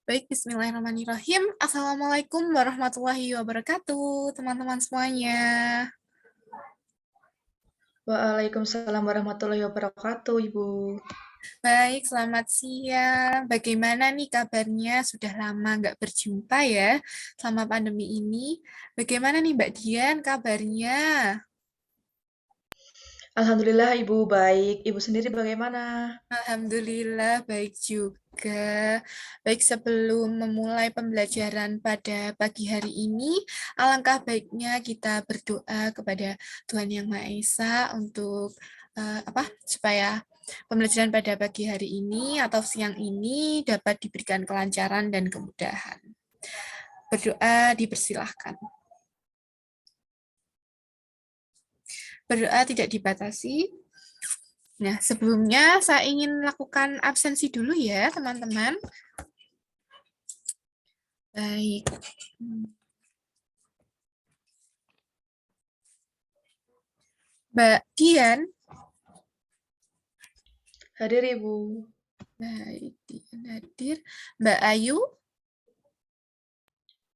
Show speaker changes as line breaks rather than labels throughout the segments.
Baik, bismillahirrahmanirrahim. Assalamualaikum warahmatullahi wabarakatuh, teman-teman semuanya.
Waalaikumsalam warahmatullahi wabarakatuh, Ibu.
Baik, selamat siang. Bagaimana nih kabarnya? Sudah lama nggak berjumpa ya selama pandemi ini. Bagaimana nih Mbak Dian kabarnya?
Alhamdulillah, Ibu baik. Ibu sendiri bagaimana?
Alhamdulillah, baik juga. Baik, sebelum memulai pembelajaran pada pagi hari ini, alangkah baiknya kita berdoa kepada Tuhan Yang Maha Esa untuk supaya pembelajaran pada pagi hari ini atau siang ini dapat diberikan kelancaran dan kemudahan. Berdoa dipersilahkan. Berdoa tidak dibatasi. Nah, sebelumnya saya ingin lakukan absensi dulu ya, teman-teman. Baik. Mbak Dian.
Hadir, Ibu.
Baik, Dian hadir. Mbak Ayu.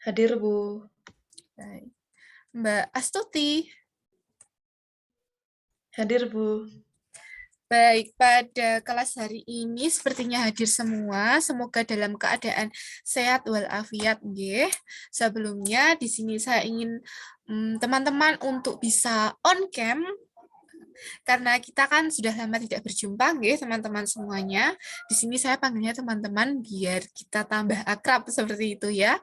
Hadir, Bu.
Baik. Mbak Astuti.
Hadir, Bu.
Baik, pada kelas hari ini sepertinya hadir semua. Semoga dalam keadaan sehat walafiat, nggih. Sebelumnya di sini saya ingin teman-teman untuk bisa on cam karena kita kan sudah lama tidak berjumpa, nggih, teman-teman semuanya. Di sini saya panggilnya teman-teman biar kita tambah akrab seperti itu ya.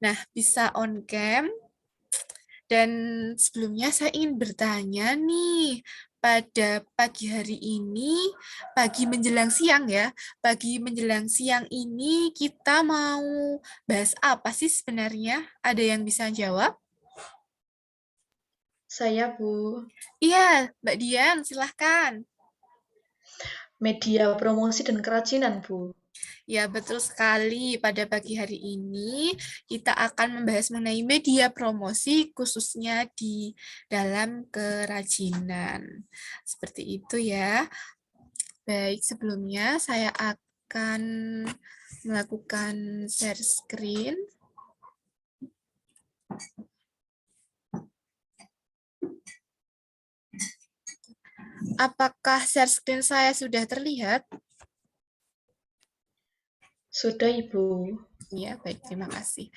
Nah, bisa on cam. Dan sebelumnya saya ingin bertanya nih, pada pagi hari ini, pagi menjelang siang ya, pagi menjelang siang ini kita mau bahas apa sih sebenarnya? Ada yang bisa jawab?
Saya, Bu.
Iya, Mbak Dian, silahkan.
Media promosi dan kerajinan, Bu.
Ya, betul sekali. Pada pagi hari ini, kita akan membahas mengenai media promosi, khususnya di dalam kerajinan. Seperti itu ya. Baik, sebelumnya saya akan melakukan share screen. Apakah share screen saya sudah terlihat?
Sudah, Ibu.
Ya, baik, terima kasih.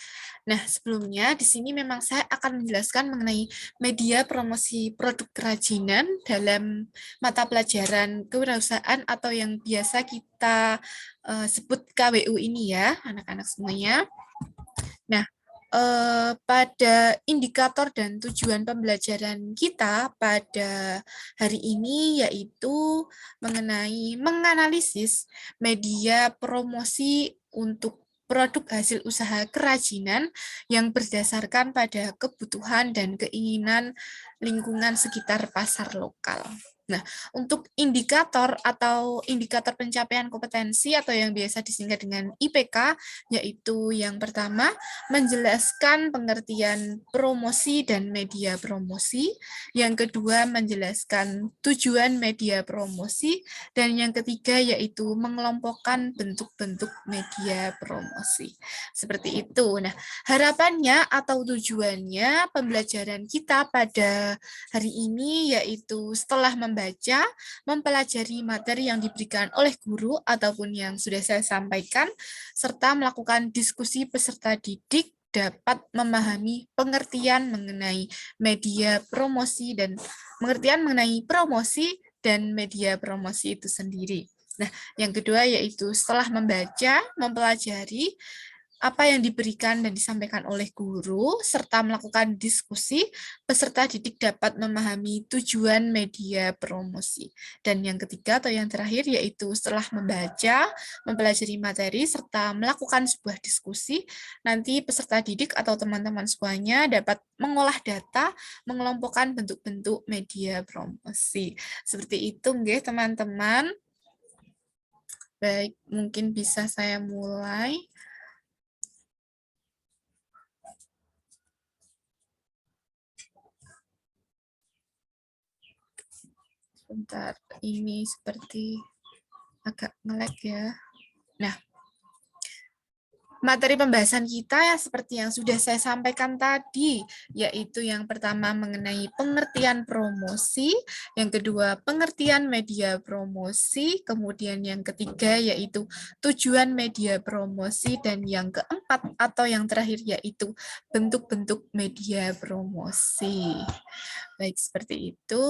Nah, sebelumnya di sini memang saya akan menjelaskan mengenai media promosi produk kerajinan dalam mata pelajaran kewirausahaan atau yang biasa kita sebut KWU ini ya, anak-anak semuanya. Nah, pada indikator dan tujuan pembelajaran kita pada hari ini yaitu mengenai menganalisis media promosi untuk produk hasil usaha kerajinan yang berdasarkan pada kebutuhan dan keinginan lingkungan sekitar pasar lokal. Nah, untuk indikator atau indikator pencapaian kompetensi atau yang biasa disingkat dengan IPK, yaitu yang pertama, menjelaskan pengertian promosi dan media promosi, yang kedua menjelaskan tujuan media promosi, dan yang ketiga yaitu mengelompokkan bentuk-bentuk media promosi. Seperti itu. Nah, harapannya atau tujuannya pembelajaran kita pada hari ini yaitu setelah membaca, mempelajari materi yang diberikan oleh guru ataupun yang sudah saya sampaikan, serta melakukan diskusi peserta didik dapat memahami pengertian mengenai media promosi dan pengertian mengenai promosi dan media promosi itu sendiri. Nah, yang kedua yaitu setelah membaca, mempelajari apa yang diberikan dan disampaikan oleh guru, serta melakukan diskusi, peserta didik dapat memahami tujuan media promosi. Dan yang ketiga atau yang terakhir yaitu setelah membaca, mempelajari materi, serta melakukan sebuah diskusi, nanti peserta didik atau teman-teman semuanya dapat mengolah data, mengelompokkan bentuk-bentuk media promosi. Seperti itu, nggih, teman-teman. Baik, mungkin bisa saya mulai. Bentar, ini seperti agak nge-lag ya. Nah, materi pembahasan kita ya seperti yang sudah saya sampaikan tadi, yaitu yang pertama mengenai pengertian promosi, yang kedua pengertian media promosi, kemudian yang ketiga yaitu tujuan media promosi, dan yang keempat atau yang terakhir yaitu bentuk-bentuk media promosi. Baik, seperti itu.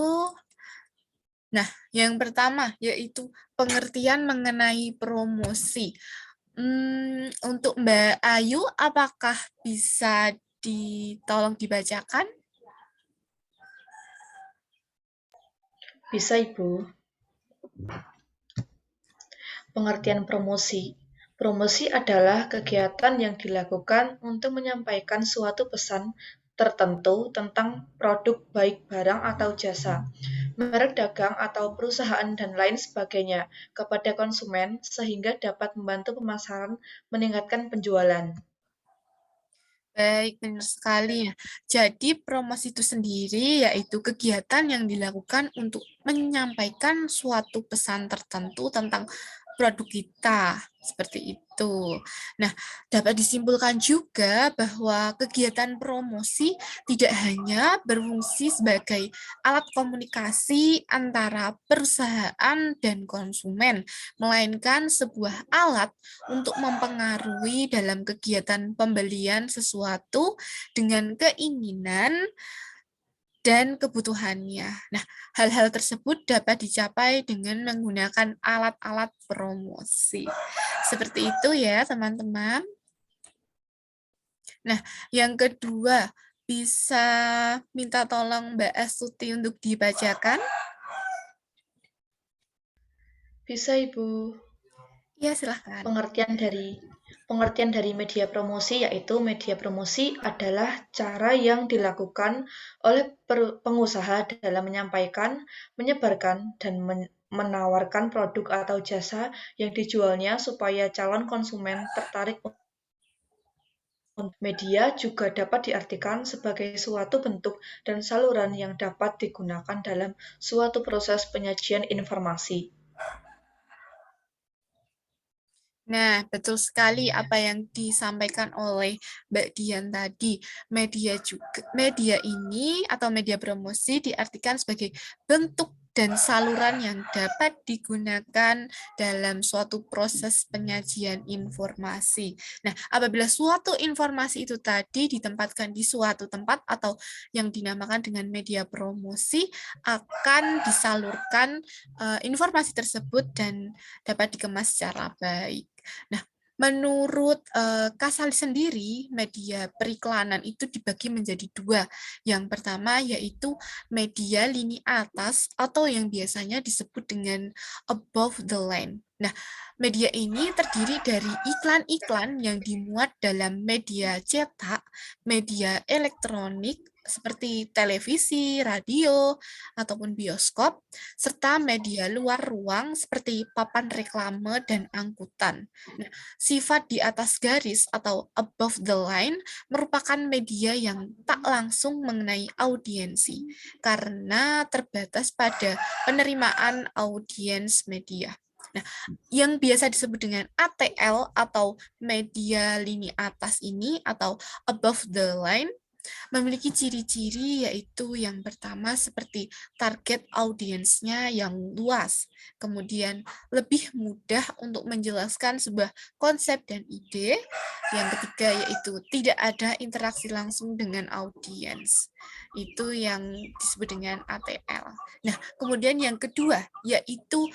Nah, yang pertama yaitu pengertian mengenai promosi. Untuk Mbak Ayu, apakah bisa ditolong dibacakan?
Bisa, Ibu. Pengertian promosi. Promosi adalah kegiatan yang dilakukan untuk menyampaikan suatu pesan tertentu tentang produk baik barang atau jasa, merek dagang atau perusahaan dan lain sebagainya kepada konsumen sehingga dapat membantu pemasaran meningkatkan penjualan.
Baik, benar sekali ya. Jadi promosi itu sendiri yaitu kegiatan yang dilakukan untuk menyampaikan suatu pesan tertentu tentang produk kita, seperti itu. Nah, dapat disimpulkan juga bahwa kegiatan promosi tidak hanya berfungsi sebagai alat komunikasi antara perusahaan dan konsumen, melainkan sebuah alat untuk mempengaruhi dalam kegiatan pembelian sesuatu dengan keinginan dan kebutuhannya. Nah, hal-hal tersebut dapat dicapai dengan menggunakan alat-alat promosi. Seperti itu ya, teman-teman. Nah, yang kedua, bisa minta tolong Mbak Astuti untuk dibacakan?
Bisa, Ibu.
Ya, silahkan.
Pengertian dari media promosi yaitu media promosi adalah cara yang dilakukan oleh pengusaha dalam menyampaikan, menyebarkan, dan menawarkan produk atau jasa yang dijualnya supaya calon konsumen tertarik. Media juga dapat diartikan sebagai suatu bentuk dan saluran yang dapat digunakan dalam suatu proses penyajian informasi.
Nah, betul sekali apa yang disampaikan oleh Mbak Dian tadi. Media ini atau media promosi diartikan sebagai bentuk dan saluran yang dapat digunakan dalam suatu proses penyajian informasi. Nah, apabila suatu informasi itu tadi ditempatkan di suatu tempat atau yang dinamakan dengan media promosi, akan disalurkan informasi tersebut dan dapat dikemas secara baik. Nah, menurut Kasali sendiri, media periklanan itu dibagi menjadi dua. Yang pertama yaitu media lini atas atau yang biasanya disebut dengan above the line. Nah, media ini terdiri dari iklan-iklan yang dimuat dalam media cetak, media elektronik, seperti televisi, radio, ataupun bioskop, serta media luar ruang seperti papan reklame dan angkutan. Nah, sifat di atas garis atau above the line merupakan media yang tak langsung mengenai audiensi karena terbatas pada penerimaan audiens media. Nah, yang biasa disebut dengan ATL atau media lini atas ini atau above the line memiliki ciri-ciri yaitu yang pertama seperti target audiensnya yang luas, kemudian lebih mudah untuk menjelaskan sebuah konsep dan ide, yang ketiga yaitu tidak ada interaksi langsung dengan audiens. Itu yang disebut dengan ATL. Nah, kemudian yang kedua yaitu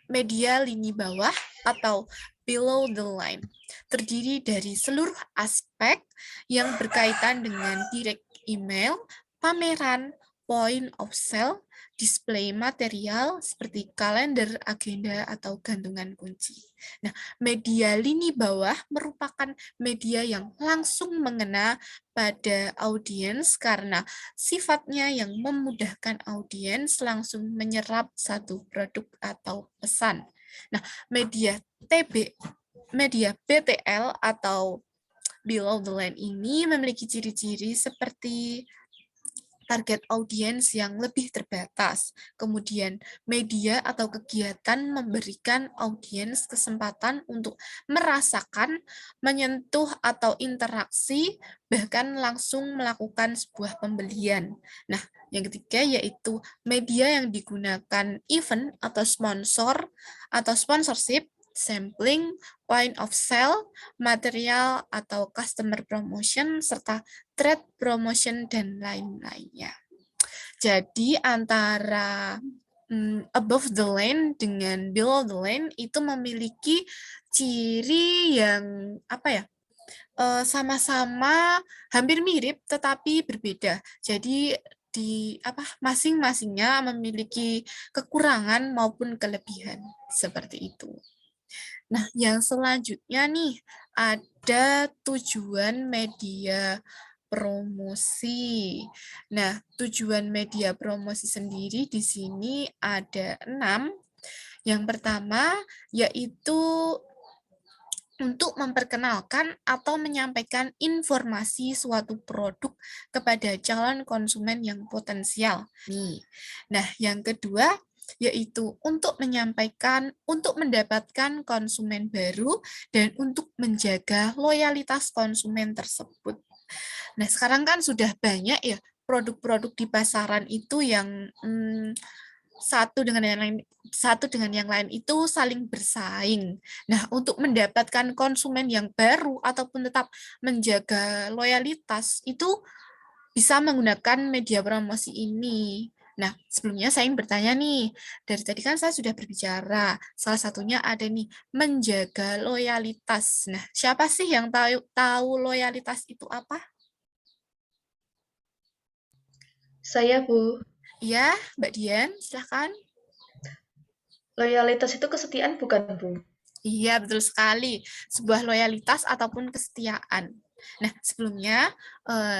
media lini bawah atau below the line. Terdiri dari seluruh aspek yang berkaitan dengan direct email, pameran, point of sale, display material seperti kalender, agenda, atau gantungan kunci. Nah, media lini bawah merupakan media yang langsung mengena pada audiens karena sifatnya yang memudahkan audiens langsung menyerap satu produk atau pesan. Nah, media BTL atau below the line ini memiliki ciri-ciri seperti target audiens yang lebih terbatas. Kemudian media atau kegiatan memberikan audiens kesempatan untuk merasakan, menyentuh atau interaksi, bahkan langsung melakukan sebuah pembelian. Nah, yang ketiga yaitu media yang digunakan event atau sponsor atau sponsorship, sampling, point of sale, material atau customer promotion, serta trade promotion, dan lain-lainnya. Jadi antara above the line dengan below the line itu memiliki ciri yang apa ya? Sama-sama hampir mirip tetapi berbeda. Jadi di apa masing-masingnya memiliki kekurangan maupun kelebihan seperti itu. Nah, yang selanjutnya nih ada tujuan media promosi. Nah, tujuan media promosi sendiri di sini ada 6. Yang pertama yaitu untuk memperkenalkan atau menyampaikan informasi suatu produk kepada calon konsumen yang potensial. Nah, yang kedua yaitu untuk menyampaikan, untuk mendapatkan konsumen baru, dan untuk menjaga loyalitas konsumen tersebut. Nah, sekarang kan sudah banyak ya produk-produk di pasaran itu yang satu dengan yang lain itu saling bersaing. Nah, untuk mendapatkan konsumen yang baru ataupun tetap menjaga loyalitas itu bisa menggunakan media promosi ini. Nah, sebelumnya saya ingin bertanya nih, dari tadi kan saya sudah berbicara, salah satunya ada nih, menjaga loyalitas. Nah, siapa sih yang tahu loyalitas itu apa?
Saya, Bu.
Ya, Mbak Dian, silahkan.
Loyalitas itu kesetiaan bukan, Bu?
Iya, betul sekali. Sebuah loyalitas ataupun kesetiaan. Nah, sebelumnya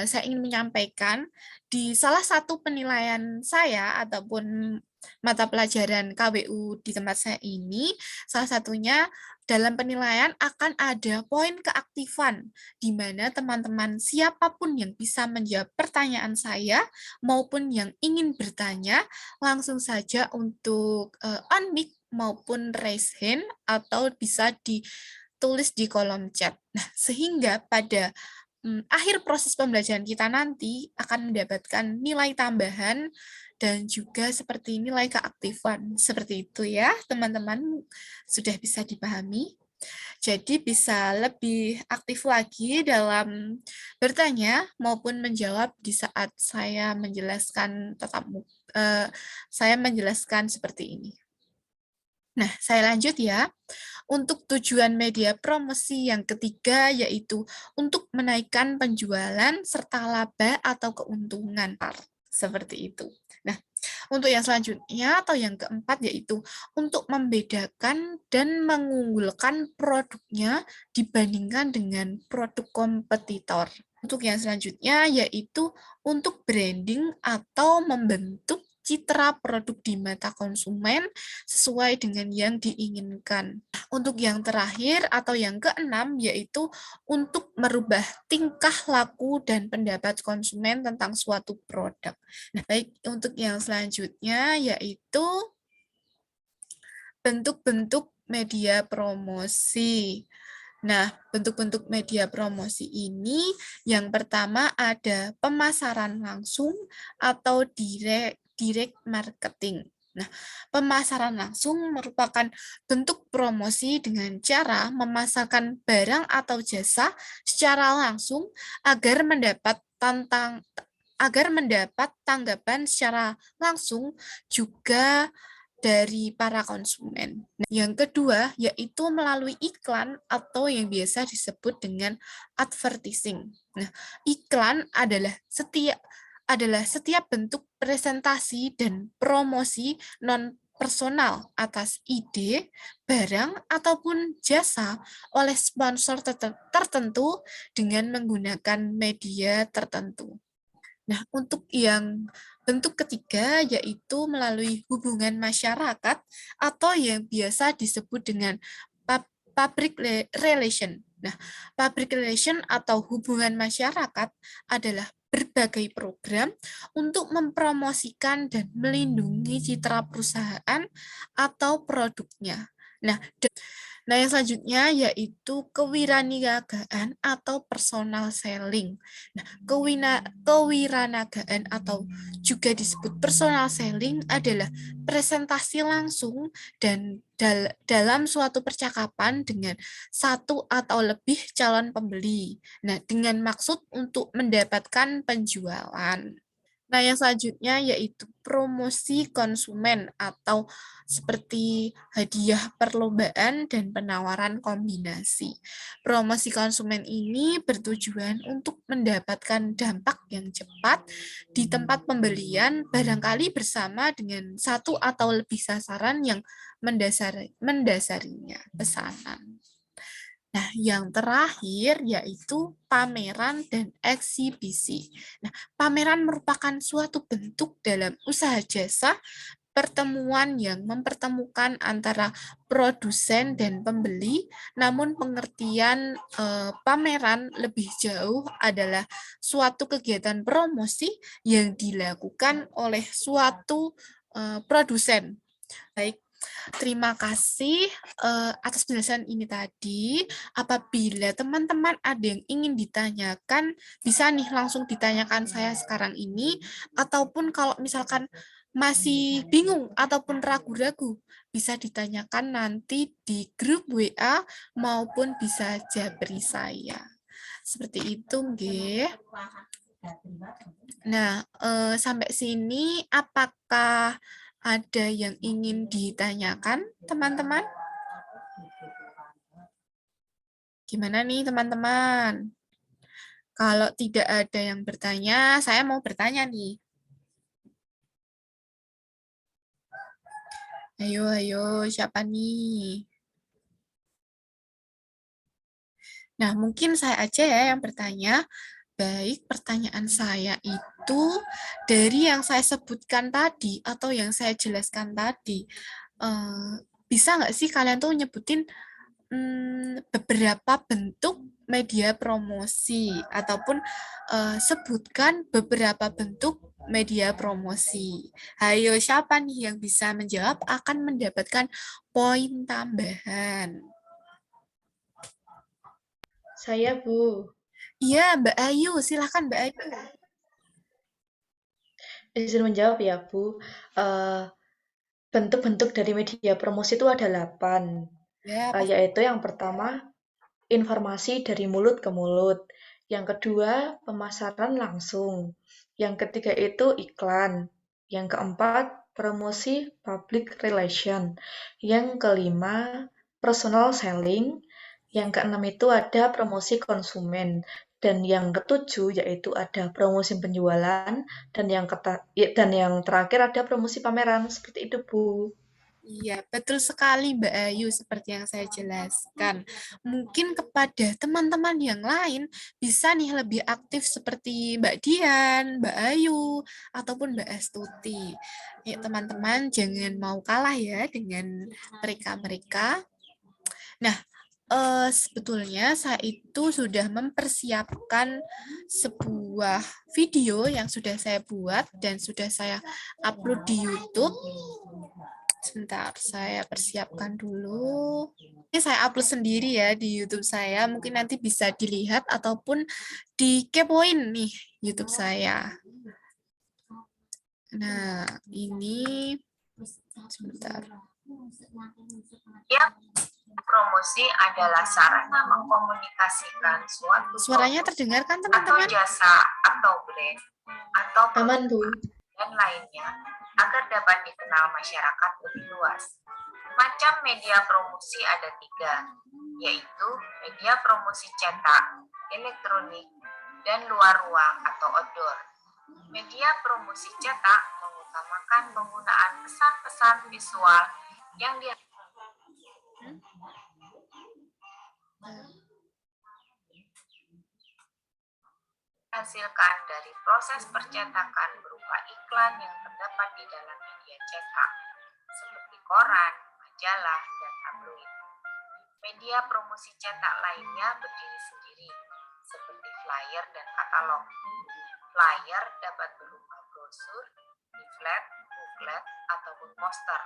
saya ingin menyampaikan di salah satu penilaian saya ataupun mata pelajaran KWU di tempat saya ini, salah satunya dalam penilaian akan ada poin keaktifan, di mana teman-teman siapapun yang bisa menjawab pertanyaan saya maupun yang ingin bertanya, langsung saja untuk unmute maupun raise hand atau bisa ditulis di kolom chat. Nah, sehingga pada akhir proses pembelajaran kita nanti akan mendapatkan nilai tambahan dan juga seperti nilai keaktifan. Seperti itu ya, teman-teman sudah bisa dipahami. Jadi bisa lebih aktif lagi dalam bertanya maupun menjawab di saat saya menjelaskan saya menjelaskan seperti ini. Nah, saya lanjut ya. Untuk tujuan media promosi yang ketiga yaitu untuk menaikkan penjualan serta laba atau keuntungan. Seperti itu. Nah, untuk yang selanjutnya atau yang keempat yaitu untuk membedakan dan mengunggulkan produknya dibandingkan dengan produk kompetitor. Untuk yang selanjutnya yaitu untuk branding atau membentuk citra produk di mata konsumen sesuai dengan yang diinginkan. Untuk yang terakhir atau yang keenam yaitu untuk merubah tingkah laku dan pendapat konsumen tentang suatu produk. Nah, baik untuk yang selanjutnya yaitu bentuk-bentuk media promosi. Nah, bentuk-bentuk media promosi ini yang pertama ada pemasaran langsung atau direct marketing. Nah, pemasaran langsung merupakan bentuk promosi dengan cara memasarkan barang atau jasa secara langsung agar mendapat tanggapan secara langsung juga dari para konsumen. Nah, yang kedua yaitu melalui iklan atau yang biasa disebut dengan advertising. Nah, iklan adalah setiap bentuk presentasi dan promosi non personal atas ide, barang, ataupun jasa oleh sponsor tertentu dengan menggunakan media tertentu. Nah, untuk yang bentuk ketiga yaitu melalui hubungan masyarakat atau yang biasa disebut dengan public relation. Nah, public relation atau hubungan masyarakat adalah berbagai program untuk mempromosikan dan melindungi citra perusahaan atau produknya. Nah, yang selanjutnya yaitu kewiraniagaan atau personal selling. Nah, kewiraniagaan atau juga disebut personal selling adalah presentasi langsung dan dalam suatu percakapan dengan satu atau lebih calon pembeli. Nah, dengan maksud untuk mendapatkan penjualan. Nah, yang selanjutnya yaitu promosi konsumen atau seperti hadiah perlombaan dan penawaran kombinasi. Promosi konsumen ini bertujuan untuk mendapatkan dampak yang cepat di tempat pembelian, barangkali bersama dengan satu atau lebih sasaran yang mendasarinya pesanan. Nah, yang terakhir yaitu pameran dan eksibisi. Nah, pameran merupakan suatu bentuk dalam usaha jasa pertemuan yang mempertemukan antara produsen dan pembeli, namun pengertian pameran lebih jauh adalah suatu kegiatan promosi yang dilakukan oleh suatu produsen. Baik, terima kasih atas penjelasan ini tadi. Apabila teman-teman ada yang ingin ditanyakan, bisa nih langsung ditanyakan saya sekarang ini, ataupun kalau misalkan masih bingung ataupun ragu-ragu, bisa ditanyakan nanti di grup WA maupun bisa japri saya. Seperti itu, nggih. Nah, sampai sini apakah ada yang ingin ditanyakan, teman-teman? Gimana nih, teman-teman? Kalau tidak ada yang bertanya, saya mau bertanya nih. Ayo, ayo, siapa nih? Nah, mungkin saya aja ya yang bertanya. Baik, pertanyaan saya itu dari yang saya sebutkan tadi atau yang saya jelaskan tadi, bisa nggak sih kalian tuh nyebutin beberapa bentuk media promosi ataupun sebutkan beberapa bentuk media promosi. Ayo, siapa nih yang bisa menjawab akan mendapatkan poin tambahan.
Saya, Bu.
Iya, Mbak Ayu, silahkan Mbak Ayu.
Izin menjawab ya, Bu. Eh, Bentuk-bentuk dari media promosi itu ada 8,
Ya, pasti.
yaitu yang pertama, informasi dari mulut ke mulut. Yang kedua, pemasaran langsung. Yang ketiga itu iklan. Yang keempat, promosi public relation. Yang kelima, personal selling. Yang keenam itu ada promosi konsumen. Dan yang ketujuh yaitu ada promosi penjualan. Dan yang terakhir ada promosi pameran. Seperti itu, Bu.
Iya, betul sekali Mbak Ayu seperti yang saya jelaskan. Mungkin kepada teman-teman yang lain bisa nih lebih aktif seperti Mbak Dian, Mbak Ayu, ataupun Mbak Astuti. Ya, teman-teman jangan mau kalah ya dengan mereka-mereka. Nah, sebetulnya saya itu sudah mempersiapkan sebuah video yang sudah saya buat dan sudah saya upload di YouTube. Sebentar, saya persiapkan dulu. Ini saya upload sendiri ya di YouTube saya. Mungkin nanti bisa dilihat ataupun dikepoin nih YouTube saya. Nah, ini sebentar.
Ya, promosi adalah sarana mengkomunikasikan suatu
Suaranya
produk
terdengar kan
atau
teman-teman?
jasa atau brand atau
Aman, Bu.
dan lainnya agar dapat dikenal masyarakat lebih luas. Macam media promosi ada 3, yaitu media promosi cetak, elektronik, dan luar ruang atau outdoor. Media promosi cetak mengutamakan penggunaan pesan-pesan visual yang dihasilkan dari proses percetakan berupa iklan yang terdapat di dalam media cetak, seperti koran, majalah, dan tabloid. Media promosi cetak lainnya berdiri sendiri, seperti flyer dan katalog. Flyer dapat berupa brosur, leaflet, booklet, ataupun poster.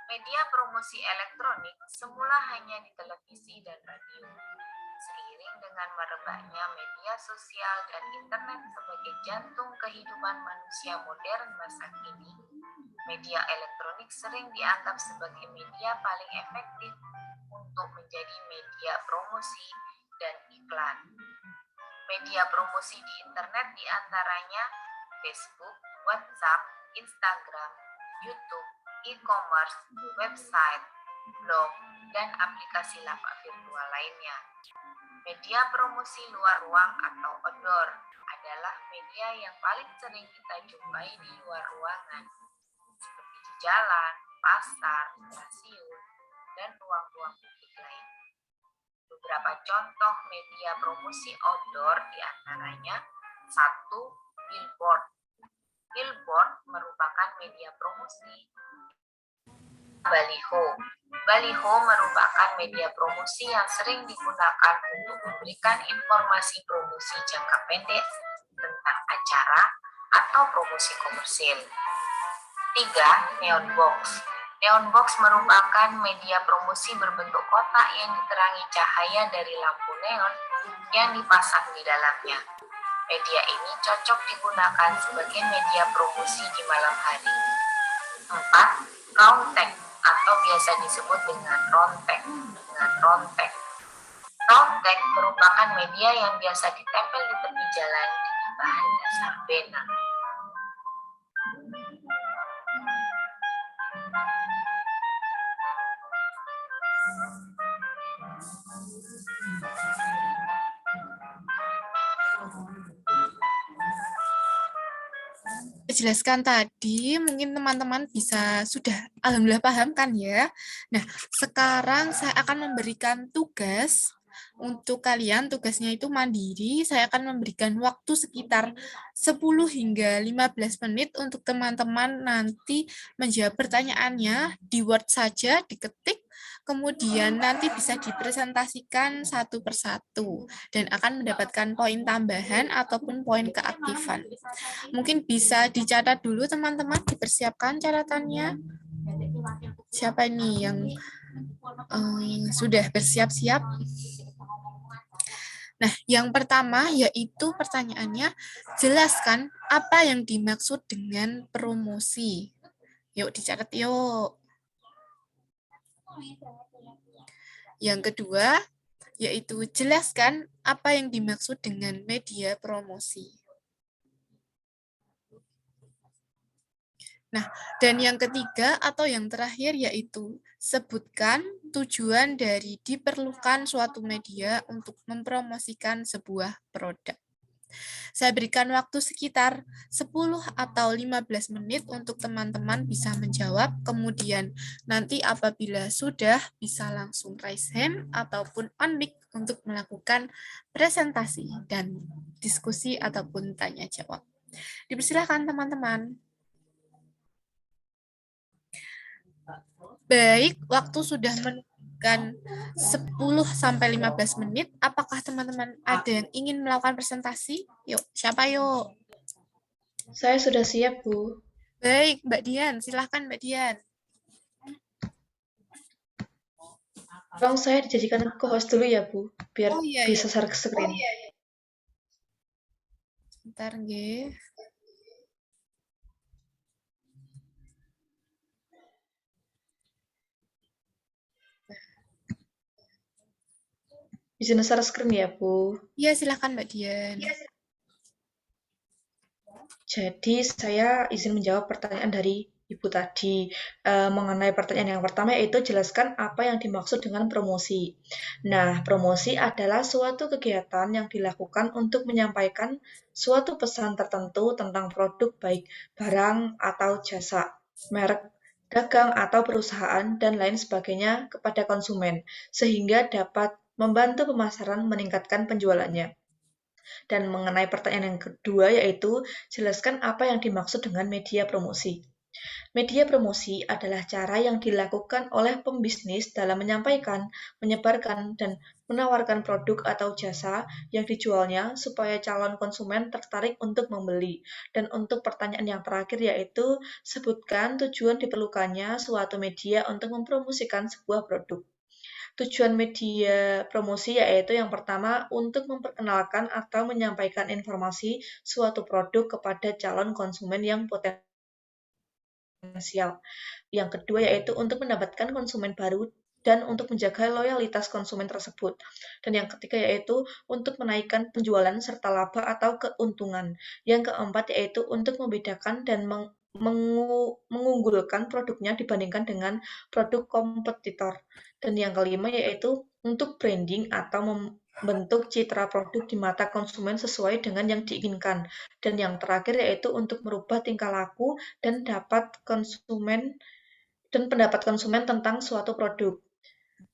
Media promosi elektronik semula hanya di televisi dan radio. Seiring dengan merebaknya media sosial dan internet sebagai jantung kehidupan manusia modern masa kini, media elektronik sering dianggap sebagai media paling efektif untuk menjadi media promosi dan iklan. Media promosi di internet diantaranya Facebook, WhatsApp, Instagram, YouTube, e-commerce, website, blog, dan aplikasi lapak virtual lainnya. Media promosi luar ruang atau outdoor adalah media yang paling sering kita jumpai di luar ruangan, seperti di jalan, pasar, stasiun, dan ruang-ruang publik lain. Beberapa contoh media promosi outdoor diantaranya 1. Billboard. Billboard merupakan media promosi. Baliho. Baliho merupakan media promosi yang sering digunakan untuk memberikan informasi promosi jangka pendek tentang acara atau promosi komersil. 3. Neon box. Neon box merupakan media promosi berbentuk kotak yang diterangi cahaya dari lampu neon yang dipasang di dalamnya. Media ini cocok digunakan sebagai media promosi di malam hari. 4. Round tag atau biasa disebut dengan round tag. Round tag merupakan media yang biasa ditempel di tepi jalan dengan bahan dasar pena.
Jelaskan tadi, mungkin teman-teman sudah alhamdulillah paham kan ya. Nah, sekarang saya akan memberikan tugas untuk kalian, tugasnya itu mandiri. Saya akan memberikan waktu sekitar 10 hingga 15 menit untuk teman-teman nanti menjawab pertanyaannya di Word saja, diketik, kemudian nanti bisa dipresentasikan satu persatu dan akan mendapatkan poin tambahan ataupun poin keaktifan. Mungkin bisa dicatat dulu teman-teman, dipersiapkan catatannya. Siapa ini yang sudah bersiap-siap? Nah, yang pertama yaitu pertanyaannya, jelaskan apa yang dimaksud dengan promosi. Yuk dicatat yuk. Yang kedua, yaitu jelaskan apa yang dimaksud dengan media promosi. Nah, dan yang ketiga atau yang terakhir yaitu sebutkan tujuan dari diperlukan suatu media untuk mempromosikan sebuah produk. Saya berikan waktu sekitar 10 atau 15 menit untuk teman-teman bisa menjawab, kemudian nanti apabila sudah bisa langsung raise hand ataupun on mic untuk melakukan presentasi dan diskusi ataupun tanya jawab. Dipersilakan teman-teman. Baik, waktu sudah menunjukkan 10-15 menit. Apakah teman-teman ada yang ingin melakukan presentasi? Yuk, siapa yuk?
Saya sudah siap, Bu.
Baik, Mbak Dian. Silahkan, Mbak Dian.
Tolong saya dijadikan co-host dulu ya, Bu, biar bisa share screen.
Sebentar, nggih.
Izin share screen ya, Bu.
Iya, silahkan Mbak Dian.
Jadi saya izin menjawab pertanyaan dari Ibu tadi mengenai pertanyaan yang pertama, yaitu jelaskan apa yang dimaksud dengan promosi. Nah, promosi adalah suatu kegiatan yang dilakukan untuk menyampaikan suatu pesan tertentu tentang produk baik barang atau jasa, merek, dagang atau perusahaan, dan lain sebagainya kepada konsumen, sehingga dapat membantu pemasaran meningkatkan penjualannya. Dan mengenai pertanyaan yang kedua, yaitu jelaskan apa yang dimaksud dengan media promosi. Media promosi adalah cara yang dilakukan oleh pembisnis dalam menyampaikan, menyebarkan, dan menawarkan produk atau jasa yang dijualnya supaya calon konsumen tertarik untuk membeli. Dan untuk pertanyaan yang terakhir yaitu, sebutkan tujuan diperlukannya suatu media untuk mempromosikan sebuah produk. Tujuan media promosi yaitu yang pertama untuk memperkenalkan atau menyampaikan informasi suatu produk kepada calon konsumen yang potensial. Yang kedua yaitu untuk mendapatkan konsumen baru dan untuk menjaga loyalitas konsumen tersebut. Dan yang ketiga yaitu untuk menaikkan penjualan serta laba atau keuntungan. Yang keempat yaitu untuk membedakan dan mengunggulkan produknya dibandingkan dengan produk kompetitor. Dan yang kelima yaitu untuk branding atau membentuk citra produk di mata konsumen sesuai dengan yang diinginkan. Dan yang terakhir yaitu untuk merubah tingkah laku dan pendapat konsumen tentang suatu produk.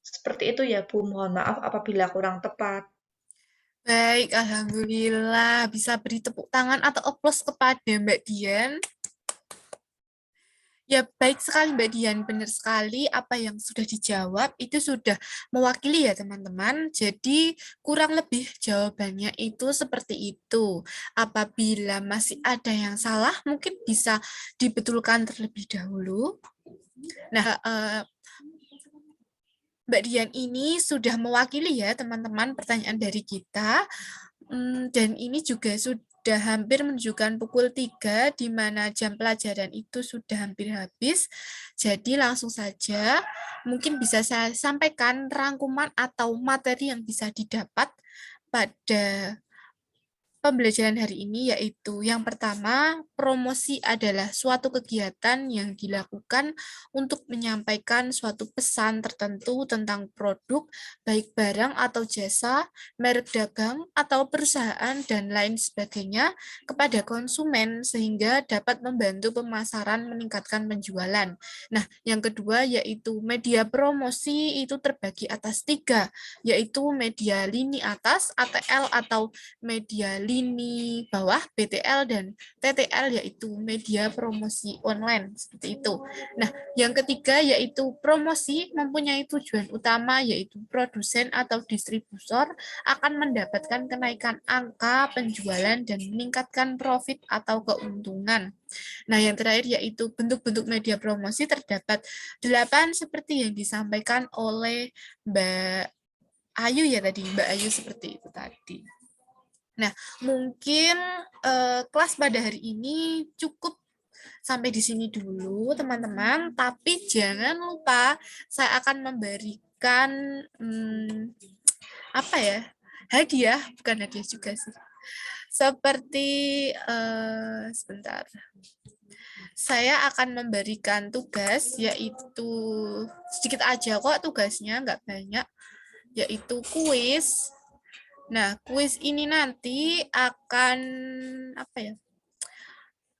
Seperti itu ya Bu, mohon maaf apabila kurang tepat.
Baik, alhamdulillah bisa beri tepuk tangan atau aplaus kepada Mbak Dian. Ya, baik sekali Mbak Dian, benar sekali apa yang sudah dijawab itu sudah mewakili ya teman-teman. Jadi kurang lebih jawabannya itu seperti itu. Apabila masih ada yang salah, mungkin bisa dibetulkan terlebih dahulu. Nah, Mbak Dian ini sudah mewakili ya teman-teman pertanyaan dari kita. Dan ini juga sudah hampir menunjukkan pukul 3, di mana jam pelajaran itu sudah hampir habis. Jadi langsung saja, mungkin bisa saya sampaikan rangkuman atau materi yang bisa didapat pada pembelajaran hari ini, yaitu yang pertama, promosi adalah suatu kegiatan yang dilakukan untuk menyampaikan suatu pesan tertentu tentang produk, baik barang atau jasa, merek dagang, atau perusahaan, dan lain sebagainya kepada konsumen sehingga dapat membantu pemasaran meningkatkan penjualan. Nah, yang kedua yaitu media promosi itu terbagi atas 3, yaitu media lini atas, ATL atau media lini bawah, BTL, dan TTL, yaitu media promosi online, seperti itu. Nah, yang ketiga yaitu promosi mempunyai tujuan utama, yaitu produsen atau distributor akan mendapatkan kenaikan angka penjualan dan meningkatkan profit atau keuntungan. Nah, yang terakhir yaitu bentuk-bentuk media promosi terdapat 8 seperti yang disampaikan oleh Mbak Ayu ya tadi, Mbak Ayu seperti itu tadi. Nah, mungkin kelas pada hari ini cukup sampai di sini dulu, teman-teman. Tapi jangan lupa, saya akan memberikan apa ya? Hadiah, bukan hadiah juga sih. Seperti sebentar. Saya akan memberikan tugas, yaitu sedikit aja kok tugasnya, nggak banyak, yaitu kuis. Nah, kuis ini nanti akan apa ya?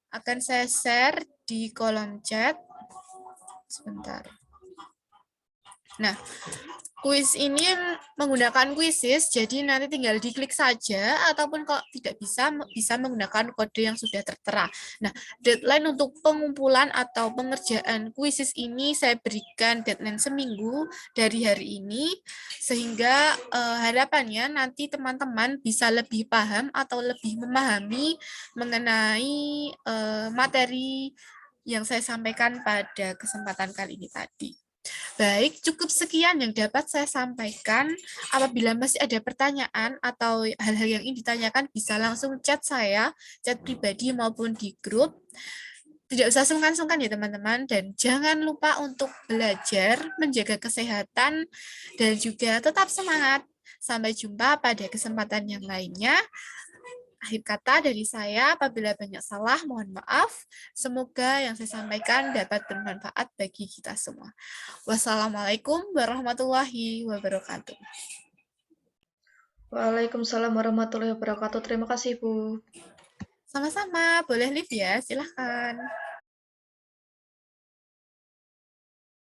Akan saya share di kolom chat. Sebentar. Nah, kuis ini menggunakan Quizizz, jadi nanti tinggal diklik saja, ataupun kalau tidak bisa menggunakan kode yang sudah tertera. Nah, deadline untuk pengumpulan atau pengerjaan Quizizz ini saya berikan deadline seminggu dari hari ini, sehingga harapannya nanti teman-teman bisa lebih paham atau lebih memahami mengenai materi yang saya sampaikan pada kesempatan kali ini tadi. Baik, cukup sekian yang dapat saya sampaikan. Apabila masih ada pertanyaan atau hal-hal yang ingin ditanyakan, bisa langsung chat saya, chat pribadi maupun di grup. Tidak usah sungkan-sungkan ya teman-teman, dan jangan lupa untuk belajar, menjaga kesehatan, dan juga tetap semangat. Sampai jumpa pada kesempatan yang lainnya. Akhir kata dari saya, apabila banyak salah, mohon maaf. Semoga yang saya sampaikan dapat bermanfaat bagi kita semua. Wassalamualaikum warahmatullahi wabarakatuh.
Waalaikumsalam warahmatullahi wabarakatuh. Terima kasih Bu.
Sama-sama, boleh live ya, silahkan.